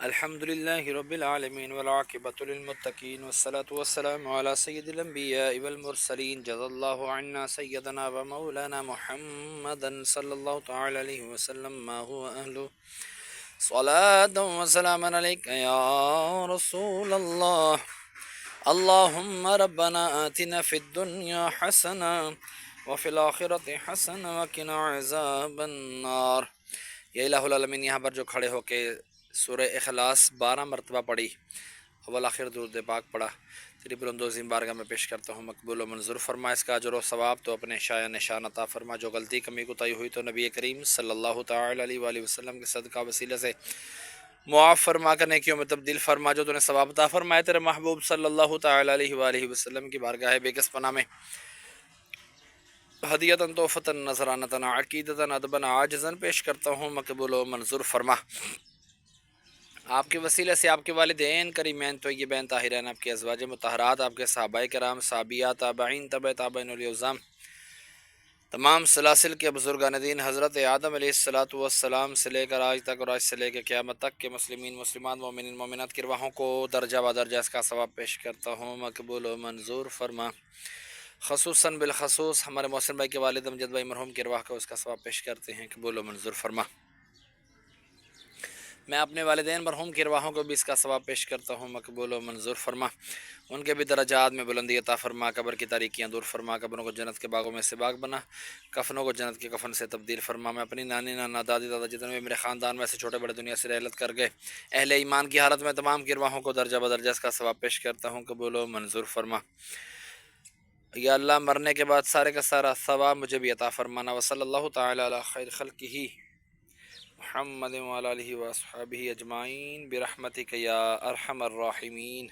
الحمد لله رب العالمين والعاقبة للمتقين والصلاة والسلام على سيد الأنبياء والمرسلين جزا الله عنا سيدنا ومولانا محمدا صلى الله تعالى عليه وسلم ما هو أهله صلاة وسلاما عليك يا رسول الله اللهم ربنا آتنا في الدنيا حسنة وفي الآخرة حسنة وقنا عذاب النار. یہ الہ العالمین یہاں پر جو کھڑے ہو کے سورہ اخلاص 12 مرتبہ پڑھی، اول آخر درود پاک پڑھا، تیری بلند و عظیم بارگاہ میں پیش کرتا ہوں، مقبول و منظور فرما. اس کا اجر و ثواب تو اپنے شایع نشان عطا فرما. جو غلطی کمی کوتاہی ہوئی تو نبی کریم صلی اللہ تعالی علیہ وآلہ وسلم کے صدقہ وسیلہ سے معاف فرما کر نیکیوں میں تبدیل فرما. جو تو نے ثواب عطا فرمائے تیرے محبوب صلی اللہ تعالی علیہ وآلہ وسلم کی بارگاہ بے کس پناہ میں ہدیتاً تحفتاً نذرانتاً عقیدتاً ادباً عاجزاً پیش کرتا ہوں، مقبول و منظور فرما. آپ کے وسیلے سے آپ کے والدین کریمین طیبین طاہرین، آپ کے ازواج مطہرات، آپ کے صحابہ کرام، صحابیات، تابعین، تبع تابعین الاعظام، تمام سلاسل کے بزرگان دین حضرت آدم علیہ السلام سے لے کر آج تک اور آج سے لے کے قیامت تک کے مسلمین مسلمات مومنین مومنات کی ارواحوں کو درجہ بدرجہ اس کا ثواب پیش کرتا ہوں، مقبول و منظور فرما. خصوصاً بالخصوص ہمارے محسن بھائی کے والد امجد بھائی مرحوم کی ارواح کو اس کا ثواب پیش کرتے ہیں، قبول و منظور فرما. میں اپنے والدین مرحوم کی ارواحوں کو بھی اس کا ثواب پیش کرتا ہوں، مقبول و منظور فرما. ان کے بھی درجات میں بلندی عطا فرما، قبر کی تاریکیاں دور فرما، قبروں کو جنت کے باغوں میں سے باغ بنا، کفنوں کو جنت کے کفن سے تبدیل فرما. میں اپنی نانی نانا دادی دادا جتنے بھی میرے خاندان میں سے چھوٹے بڑے دنیا سے رحلت کر گئے اہل ایمان کی حالت میں تمام کی ارواحوں کو درجہ بدرجہ اس کا ثواب پیش کرتا ہوں، قبول و منظور فرما. یا اللہ مرنے کے بعد سارے کا سارا ثواب مجھے بھی عطا فرمانا. وصلی اللہ تعالی علی خیر خلقہ محمد وعلی آلہ واصحابہ اجمعین برحمتک یا ارحم الراحمین.